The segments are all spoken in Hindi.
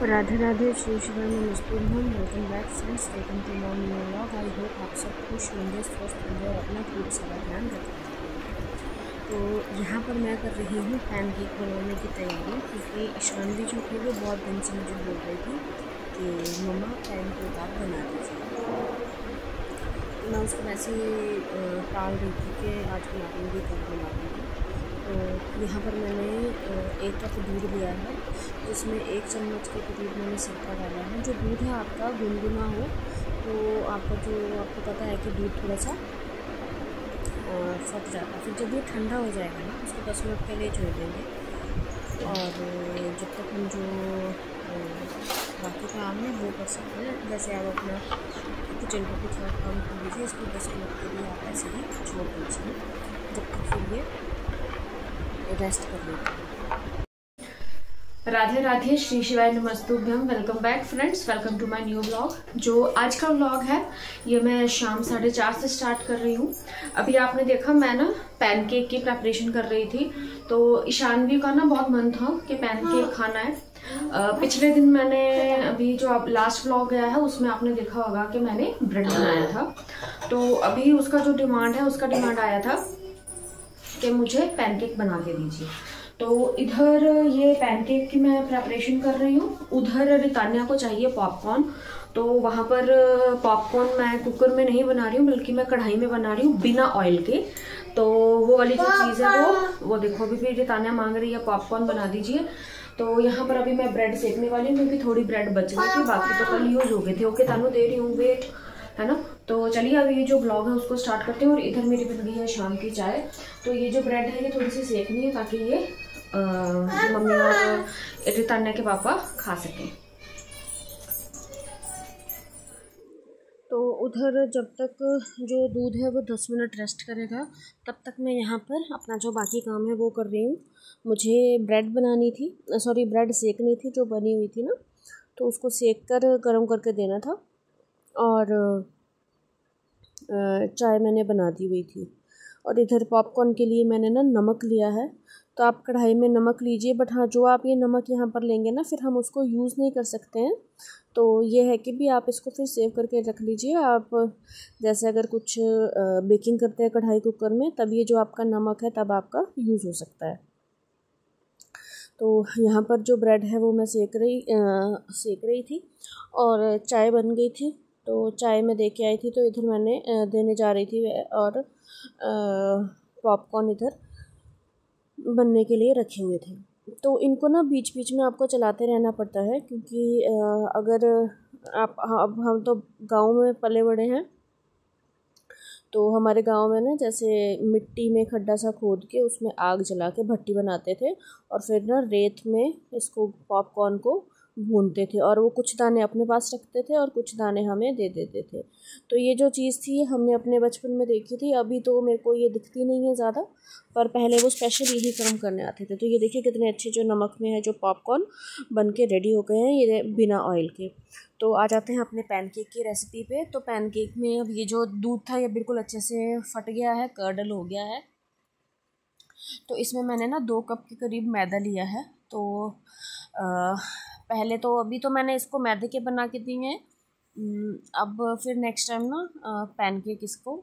राधे राधे, श्री शिवाय नमस्ते। हम welcome back friends, welcome to my new vlog. I hope आप सब खुश होंगे, स्वस्थ होंगे और अपना खूब सारा ध्यान रखेंगे। तो यहाँ पर मैं कर रही हूँ पैनकेक बनाने की तैयारी, क्योंकि ईशानवी जो थी वो बहुत दिन से मुझे बोल रही थी कि मम्मा पैनकेक आप बना दीजिए। तो मैं उसको वैसे ही टाल रही थी कि आज बना दूँगी, कल बना दूँगी। तो यहाँ पर मैंने 1 कप दूध लिया है, जिसमें 1 चम्मच के करीब मैंने सिरका डाला है। जो दूध है आपका गुनगुना हो, तो आपको पता है कि दूध थोड़ा सा फट जाता है। फिर जब ये ठंडा हो जाएगा ना, उसको 10 मिनट के लिए छोड़ देंगे। और जब तक हम जो बाकी काम है वो कर सकते हैं। वैसे आप अपना किचन का कुछ और काम कर लीजिए, इसको 10 मिनट के लिए आप ऐसे ही छोड़ दीजिए, जब तक फिर ये रेस्ट कर लेते हैं। राधे राधे, श्री शिवाय नमस्तुभ्यम। Welcome back friends, welcome to my new vlog. जो आज का व्लॉग है ये मैं शाम 4:30 से स्टार्ट कर रही हूँ। अभी आपने देखा मैं ना पैनकेक की प्रेपरेशन कर रही थी, तो ईशानवी का ना बहुत मन था कि पैनकेक खाना है। पिछले दिन मैंने अभी जो आप लास्ट व्लॉग गया है उसमें आपने देखा होगा कि मैंने ब्रेड बनाया था। तो अभी उसका जो डिमांड है, उसका डिमांड आया था कि मुझे पैनकेक बना के दीजिए। तो इधर ये पैनकेक की मैं प्रेपरेशन कर रही हूँ। उधर रितान्या को चाहिए पॉपकॉर्न, तो वहाँ पर पॉपकॉर्न मैं कुकर में नहीं बना रही हूँ, बल्कि मैं कढ़ाई में बना रही हूँ बिना ऑयल के। तो वो वाली जो चीज़ है वो देखो, अभी भी रितान्या मांग रही है पॉपकॉर्न बना दीजिए। तो यहाँ पर अभी मैं ब्रेड सेकने वाली हूँ, क्योंकि थोड़ी ब्रेड बच गई थी, बाकी तो कल यूज हो गए थे। ओके तानू दे रही हूँ, वेट है ना। तो चलिए अब ये जो ब्लॉग है उसको स्टार्ट करते हैं। और इधर मेरी बन गई है शाम की चाय। तो ये जो ब्रेड है ये थोड़ी सी सेकनी है, ताकि ये मम्मी और रितान्या के पापा खा सकें। तो उधर जब तक जो दूध है वो 10 मिनट रेस्ट करेगा, तब तक मैं यहाँ पर अपना जो बाकी काम है वो कर रही हूँ। मुझे ब्रेड बनानी थी, सॉरी ब्रेड सेकनी थी, जो बनी हुई थी ना, तो उसको सेक कर गर्म करके देना था। और चाय मैंने बना दी हुई थी। और इधर पॉपकॉर्न के लिए मैंने ना नमक लिया है। तो आप कढ़ाई में नमक लीजिए, बट हाँ, जो आप ये नमक यहाँ पर लेंगे ना, फिर हम उसको यूज़ नहीं कर सकते हैं। तो ये है कि भी आप इसको फिर सेव करके रख लीजिए। आप जैसे अगर कुछ बेकिंग करते हैं कढ़ाई कुकर में, तब ये जो आपका नमक है तब आपका यूज़ हो सकता है। तो यहाँ पर जो ब्रेड है वो मैं सेक रही थी, और चाय बन गई थी। तो चाय में दे के आई थी, तो इधर मैंने देने जा रही थी। और पॉपकॉर्न इधर बनने के लिए रखे हुए थे। तो इनको ना बीच बीच में आपको चलाते रहना पड़ता है, क्योंकि अगर आप अब हम तो गांव में पले बड़े हैं, तो हमारे गांव में ना जैसे मिट्टी में खड्डा सा खोद के उसमें आग जला के भट्टी बनाते थे, और फिर ना रेत में इसको पॉपकॉर्न को भूनते थे, और वो कुछ दाने अपने पास रखते थे और कुछ दाने हमें दे देते थे। तो ये जो चीज़ थी हमने अपने बचपन में देखी थी। अभी तो मेरे को ये दिखती नहीं है ज़्यादा, पर पहले वो स्पेशल यही काम करने आते थे। तो ये देखिए कितने अच्छे जो नमक में है जो पॉपकॉर्न बन के रेडी हो गए हैं, ये बिना ऑयल के। तो आ जाते हैं अपने पैनकेक की रेसिपी पे। तो पैनकेक में अब ये जो दूध था ये बिल्कुल अच्छे से फट गया है, कर्डल हो गया है। तो इसमें मैंने ना 2 कप के करीब मैदा लिया है। तो पहले तो अभी तो मैंने इसको मैदे के बना के दिए हैं। अब फिर नेक्स्ट टाइम ना पैनकेक इसको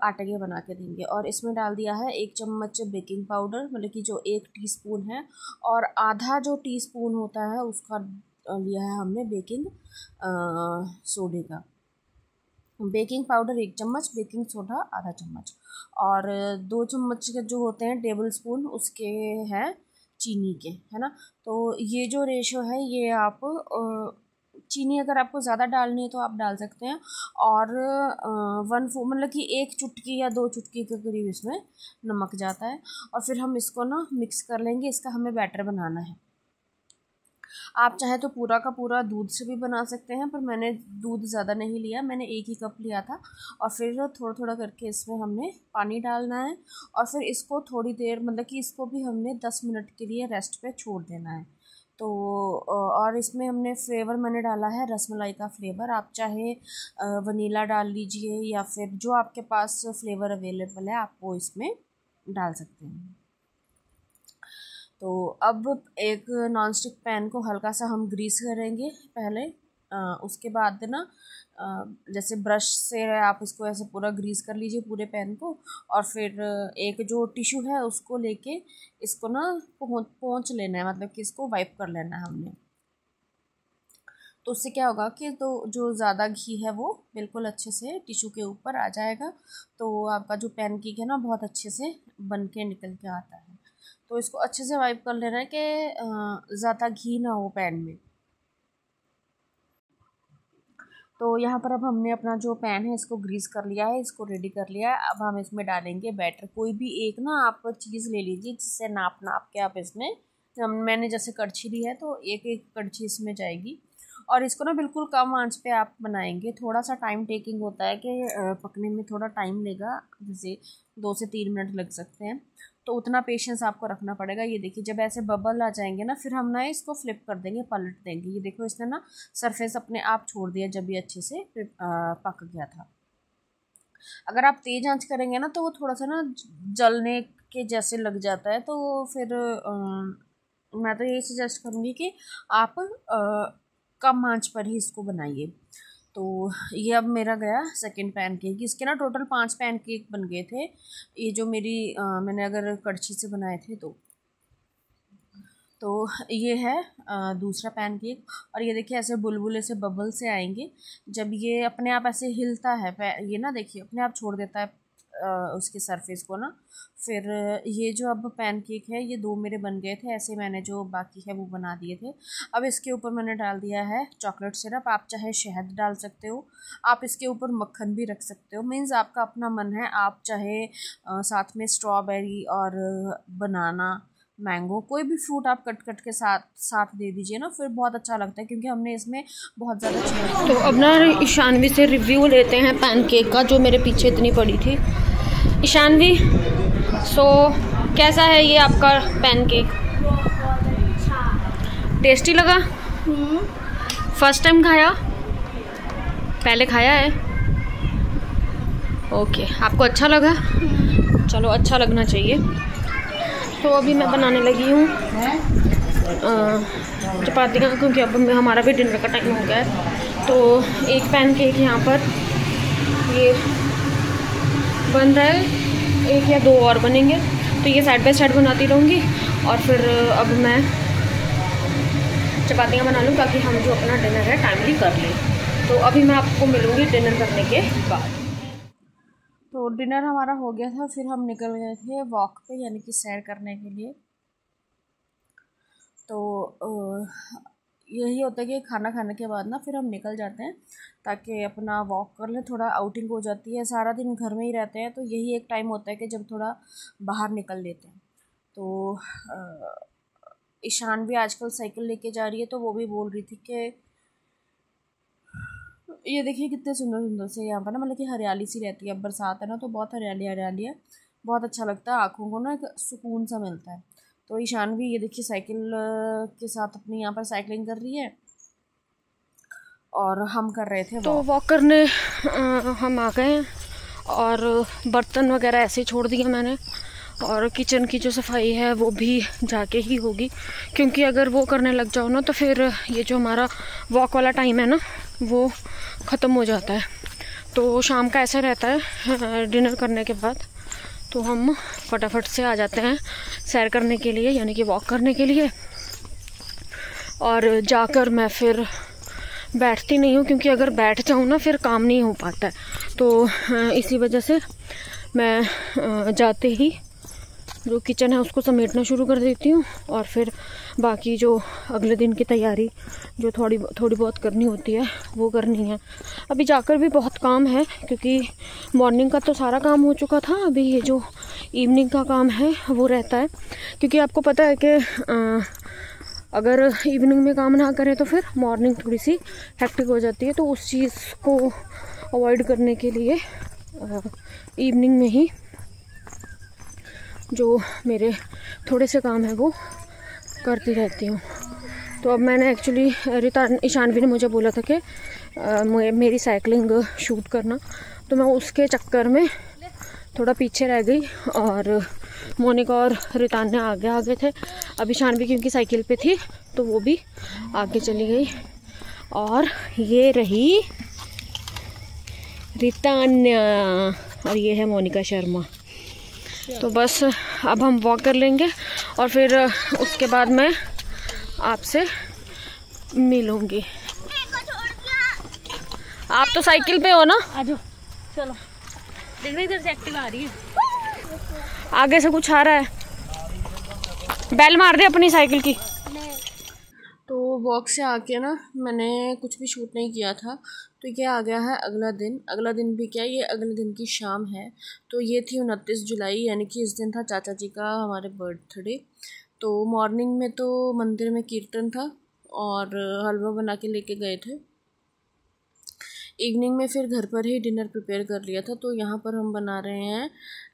आटे के बना के देंगे। और इसमें डाल दिया है 1 चम्मच बेकिंग पाउडर, मतलब कि जो 1 टीस्पून है, और आधा जो टीस्पून होता है उसका लिया है हमने बेकिंग सोडे का। बेकिंग पाउडर 1 चम्मच, बेकिंग सोडा आधा चम्मच, और 2 चम्मच के जो होते हैं टेबल स्पून उसके हैं चीनी के, है ना। तो ये जो रेशो है ये आप चीनी अगर आपको ज़्यादा डालनी है तो आप डाल सकते हैं। और 1/4 मतलब कि 1 चुटकी या 2 चुटकी के करीब इसमें नमक जाता है। और फिर हम इसको ना मिक्स कर लेंगे। इसका हमें बैटर बनाना है। आप चाहे तो पूरा का पूरा दूध से भी बना सकते हैं, पर मैंने दूध ज़्यादा नहीं लिया, मैंने 1 ही कप लिया था। और फिर थोड़ा थोड़ा करके इसमें हमने पानी डालना है, और फिर इसको थोड़ी देर, मतलब कि इसको भी हमने 10 मिनट के लिए रेस्ट पे छोड़ देना है। तो और इसमें हमने फ्लेवर मैंने डाला है रसमलाई का फ्लेवर। आप चाहे वनीला डाल लीजिए, या फिर जो आपके पास फ्लेवर अवेलेबल है आप वो इसमें डाल सकते हैं। तो अब एक नॉनस्टिक पैन को हल्का सा हम ग्रीस करेंगे पहले। उसके बाद ना जैसे ब्रश से आप इसको ऐसे पूरा ग्रीस कर लीजिए पूरे पैन को, और फिर एक जो टिश्यू है उसको लेके इसको ना पोंछ लेना है, मतलब कि इसको वाइप कर लेना है हमने। तो उससे क्या होगा कि तो जो ज़्यादा घी है वो बिल्कुल अच्छे से टिश्यू के ऊपर आ जाएगा, तो आपका जो पैनकेक है ना बहुत अच्छे से बन के निकल के आता है। तो इसको अच्छे से वाइप कर लेना है कि ज़्यादा घी ना हो पैन में। तो यहाँ पर अब हमने अपना जो पैन है इसको ग्रीस कर लिया है, इसको रेडी कर लिया है। अब हम इसमें डालेंगे बैटर। कोई भी एक ना आप चीज़ ले लीजिए जिससे नाप के आप इसमें, मैंने जैसे कड़छी ली है तो एक एक कड़छी इसमें जाएगी। और इसको ना बिल्कुल कम आंच पे आप बनाएंगे। थोड़ा सा टाइम टेकिंग होता है कि पकने में थोड़ा टाइम लेगा, जैसे 2 से 3 मिनट लग सकते हैं, तो उतना पेशेंस आपको रखना पड़ेगा। ये देखिए जब ऐसे बबल आ जाएंगे ना फिर हम ना इसको फ्लिप कर देंगे, पलट देंगे। ये देखो इसने ना सरफेस अपने आप छोड़ दिया जब ये अच्छे से पक गया था। अगर आप तेज़ आंच करेंगे ना तो वो थोड़ा सा ना जलने के जैसे लग जाता है, तो फिर मैं तो यही सजेस्ट करूँगी कि आप कम आंच पर ही इसको बनाइए। तो ये अब मेरा गया सेकंड पैनकेक। इसके ना टोटल 5 पैनकेक बन गए थे, ये जो मेरी मैंने अगर कड़छी से बनाए थे तो ये है दूसरा पैनकेक। और ये देखिए ऐसे बुलबुले से बबल से आएंगे जब ये अपने आप ऐसे हिलता है, ये ना देखिए अपने आप छोड़ देता है उसके सरफेस को ना। फिर ये जो अब पैनकेक है ये 2 मेरे बन गए थे, ऐसे मैंने जो बाकी है वो बना दिए थे। अब इसके ऊपर मैंने डाल दिया है चॉकलेट सिरप। आप चाहे शहद डाल सकते हो, आप इसके ऊपर मक्खन भी रख सकते हो, मीन्स आपका अपना मन है। आप चाहे साथ में स्ट्रॉबेरी और बनाना, मैंगो, कोई भी फ्रूट आप कट के साथ दे दीजिए ना, फिर बहुत अच्छा लगता है क्योंकि हमने इसमें बहुत ज़्यादा। तो अब ना ईशानवी से रिव्यू लेते हैं पैनकेक का, जो मेरे पीछे इतनी पड़ी थी। ईशानवी, सो कैसा है ये आपका पैनकेक? टेस्टी लगा? फर्स्ट टाइम खाया? पहले खाया है? ओके, आपको अच्छा लगा? चलो अच्छा लगना चाहिए। तो अभी मैं बनाने लगी हूँ चपातियाँ, क्योंकि अब हमारा भी डिनर का टाइम हो गया है। तो एक पैनकेक यहाँ पर ये बन रहा है, 1 या 2 और बनेंगे, तो ये साइड बाय साइड बनाती रहूँगी। और फिर अब मैं चपातियाँ बना लूँ ताकि हम जो अपना डिनर है टाइमली कर लें। तो अभी मैं आपको मिलूँगी डिनर करने के बाद। तो डिनर हमारा हो गया था, फिर हम निकल गए थे वॉक पे, यानी कि सैर करने के लिए। तो यही होता है कि खाना खाने के बाद ना फिर हम निकल जाते हैं ताकि अपना वॉक कर लें, थोड़ा आउटिंग हो जाती है। सारा दिन घर में ही रहते हैं तो यही एक टाइम होता है कि जब थोड़ा बाहर निकल लेते हैं। तो ईशान भी आजकल साइकिल लेके जा रही है, तो वो भी बोल रही थी कि ये देखिए कितने सुंदर सुंदर से यहाँ पर ना, मतलब कि हरियाली सी रहती है। अब बरसात है ना तो बहुत हरियाली है, बहुत अच्छा लगता है, आँखों को ना एक सुकून सा मिलता है। तो ईशान भी ये देखिए साइकिल के साथ अपनी यहाँ पर साइकिलिंग कर रही है और हम कर रहे थे तो वॉक करने हम आ गए हैं। और बर्तन वगैरह ऐसे छोड़ दिए मैंने, और किचन की जो सफाई है वो भी जाके ही होगी, क्योंकि अगर वो करने लग जाओ ना तो फिर ये जो हमारा वॉक वाला टाइम है ना वो ख़त्म हो जाता है। तो शाम का ऐसा रहता है डिनर करने के बाद, तो हम फटाफट से आ जाते हैं सैर करने के लिए, यानी कि वॉक करने के लिए। और जाकर मैं फिर बैठती नहीं हूँ, क्योंकि अगर बैठ जाऊँ ना फिर काम नहीं हो पाता है। तो इसी वजह से मैं जाते ही जो किचन है उसको समेटना शुरू कर देती हूँ, और फिर बाकी जो अगले दिन की तैयारी जो थोड़ी बहुत करनी होती है वो करनी है। अभी जाकर भी बहुत काम है, क्योंकि मॉर्निंग का तो सारा काम हो चुका था। अभी ये जो इवनिंग का काम है वो रहता है, क्योंकि आपको पता है कि अगर इवनिंग में काम ना करें तो फिर मॉर्निंग थोड़ी सी हेक्टिक हो जाती है। तो उस चीज़ को अवॉइड करने के लिए इवनिंग में ही जो मेरे थोड़े से काम है वो करती रहती हूँ। तो अब मैंने एक्चुअली ईशानवी ने मुझे बोला था कि मेरी साइकिलिंग शूट करना, तो मैं उसके चक्कर में थोड़ा पीछे रह गई और मोनिका और रितान्या आगे थे। अभी शानवी क्योंकि साइकिल पे थी तो वो भी आगे चली गई। और ये रही रितान्या और ये है मोनिका शर्मा। तो बस अब हम वॉक कर लेंगे और फिर उसके बाद मैं आपसे मिलूंगी। आप तो साइकिल पे हो ना? आ जाओ, चलो। देख रहे इधर से एक्टिवा आ रही है, आगे से कुछ आ रहा है। बेल मार दे अपनी साइकिल की। तो वॉक से आके ना मैंने कुछ भी शूट नहीं किया था। तो ये आ गया है अगला दिन। अगला दिन भी क्या, ये अगले दिन की शाम है। तो ये थी 29 जुलाई, यानी कि इस दिन था चाचा जी का हमारे बर्थडे। तो मॉर्निंग में तो मंदिर में कीर्तन था और हलवा बना के लेके गए थे। इवनिंग में फिर घर पर ही डिनर प्रिपेयर कर लिया था। तो यहाँ पर हम बना रहे हैं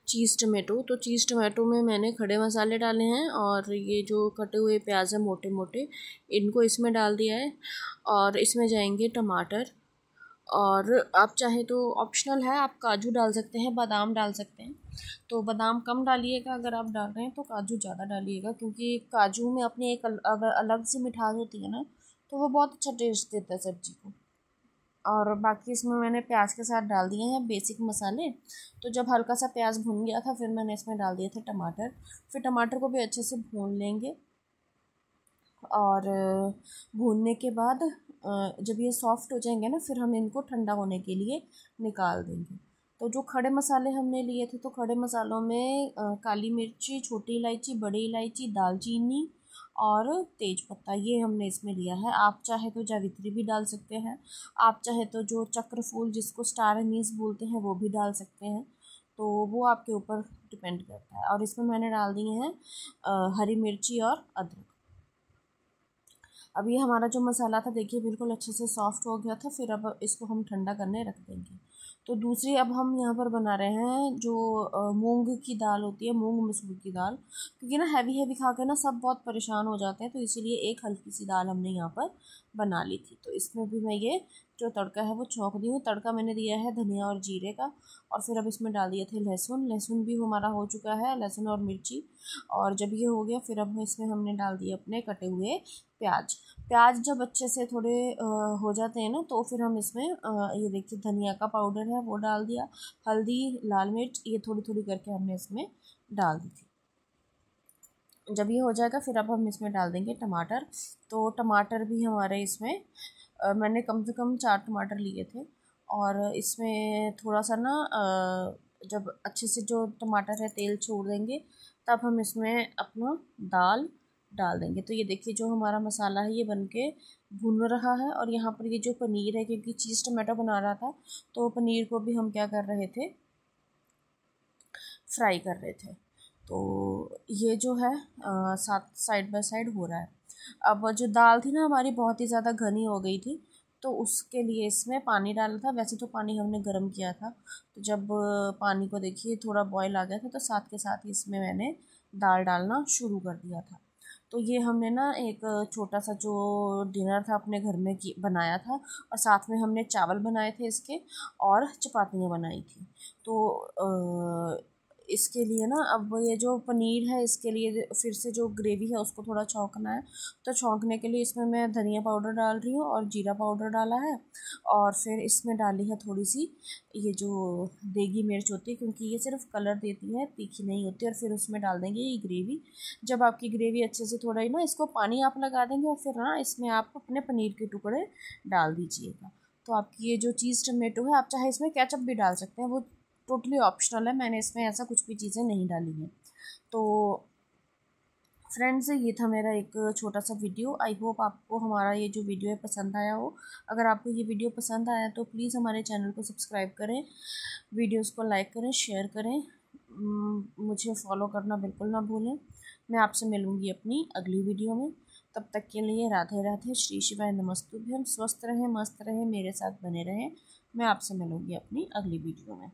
चीज़ टमाटो। तो चीज़ टमाटो में मैंने खड़े मसाले डाले हैं और ये जो कटे हुए प्याज है मोटे मोटे, इनको इसमें डाल दिया है। और इसमें जाएंगे टमाटर, और आप चाहे तो ऑप्शनल है, आप काजू डाल सकते हैं, बादाम डाल सकते हैं। तो बादाम कम डालिएगा अगर आप डाल रहे हैं, तो काजू ज़्यादा डालिएगा, क्योंकि काजू में अपनी एक अलग सी मिठास होती है ना, तो वो बहुत अच्छा टेस्ट देता है सब्ज़ी को। और बाकी इसमें मैंने प्याज के साथ डाल दिए हैं बेसिक मसाले। तो जब हल्का सा प्याज भून गया था फिर मैंने इसमें डाल दिए थे टमाटर। फिर टमाटर को भी अच्छे से भून लेंगे और भूनने के बाद जब ये सॉफ्ट हो जाएंगे ना, फिर हम इनको ठंडा होने के लिए निकाल देंगे। तो जो खड़े मसाले हमने लिए थे, तो खड़े मसालों में काली मिर्ची, छोटी इलायची, बड़ी इलायची, दालचीनी और तेज पत्ता, ये हमने इसमें लिया है। आप चाहे तो जावित्री भी डाल सकते हैं, आप चाहे तो जो चक्र फूल जिसको स्टार एनीस बोलते हैं वो भी डाल सकते हैं। तो वो आपके ऊपर डिपेंड करता है। और इसमें मैंने डाल दिए हैं हरी मिर्ची और अदरक। अब ये हमारा जो मसाला था देखिए बिल्कुल अच्छे से सॉफ्ट हो गया था। फिर अब इसको हम ठंडा करने रख देंगे। तो दूसरी अब हम यहाँ पर बना रहे हैं जो मूंग की दाल होती है, मूंग मसूर की दाल। क्योंकि ना हैवी खा के ना सब बहुत परेशान हो जाते हैं, तो इसीलिए एक हल्की सी दाल हमने यहाँ पर बना ली थी। तो इसमें भी मैं ये जो तड़का है वो छौंक दी हूँ। तड़का मैंने दिया है धनिया और जीरे का। और फिर अब इसमें डाल दिए थे लहसुन भी हमारा हो चुका है, लहसुन और मिर्ची। और जब ये हो गया फिर अब इसमें हमने डाल दिए अपने कटे हुए प्याज जब अच्छे से थोड़े हो जाते हैं ना, तो फिर हम इसमें ये देखिए धनिया का पाउडर है वो डाल दिया, हल्दी, लाल मिर्च, ये थोड़ी थोड़ी करके हमने इसमें डाल दी थी। जब ये हो जाएगा फिर अब हम इसमें डाल देंगे टमाटर। तो टमाटर भी हमारे इसमें मैंने कम से कम 4 टमाटर लिए थे। और इसमें थोड़ा सा ना जब अच्छे से जो टमाटर है तेल छोड़ देंगे, तब हम इसमें अपना दाल डाल देंगे। तो ये देखिए जो हमारा मसाला है ये बनके भुन रहा है। और यहाँ पर ये जो पनीर है, क्योंकि चीज़ टमाटो बना रहा था, तो पनीर को भी हम क्या कर रहे थे, फ्राई कर रहे थे। तो ये जो है साथ साइड बाय साइड हो रहा है। अब जो दाल थी ना हमारी बहुत ही ज़्यादा घनी हो गई थी, तो उसके लिए इसमें पानी डाला था। वैसे तो पानी हमने गर्म किया था। तो जब पानी को देखिए थोड़ा बॉयल आ गया था, तो साथ के साथ ही इसमें मैंने दाल डालना शुरू कर दिया था। तो ये हमने ना एक छोटा सा जो डिनर था अपने घर में बनाया था, और साथ में हमने चावल बनाए थे इसके, और चपातियाँ बनाई थी। तो इसके लिए ना अब ये जो पनीर है इसके लिए फिर से जो ग्रेवी है उसको थोड़ा छौंकना है। तो छौंकने के लिए इसमें मैं धनिया पाउडर डाल रही हूँ और जीरा पाउडर डाला है। और फिर इसमें डाली है थोड़ी सी ये जो देगी मिर्च होती है, क्योंकि ये सिर्फ कलर देती है, तीखी नहीं होती। और फिर उसमें डाल देंगे ये ग्रेवी। जब आपकी ग्रेवी अच्छे से थोड़ा ही ना इसको पानी आप लगा देंगे, और फिर ना इसमें आप अपने पनीर के टुकड़े डाल दीजिएगा। तो आपकी ये जो चीज़ टमेटो है, आप चाहे इसमें केचप भी डाल सकते हैं, वो टोटली ऑप्शनल है। मैंने इसमें ऐसा कुछ भी चीज़ें नहीं डाली हैं। तो फ्रेंड्स ये था मेरा एक छोटा सा वीडियो। आई होप आपको हमारा ये जो वीडियो है पसंद आया हो। अगर आपको ये वीडियो पसंद आया तो प्लीज़ हमारे चैनल को सब्सक्राइब करें, वीडियोस को लाइक करें, शेयर करें, मुझे फॉलो करना बिल्कुल ना भूलें। मैं आपसे मिलूँगी अपनी अगली वीडियो में। तब तक के लिए राधे राधे, श्री शिवाय नमस्तुभ्यम। स्वस्थ रहें, मस्त रहें, मेरे साथ बने रहें। मैं आपसे मिलूँगी अपनी अगली वीडियो में।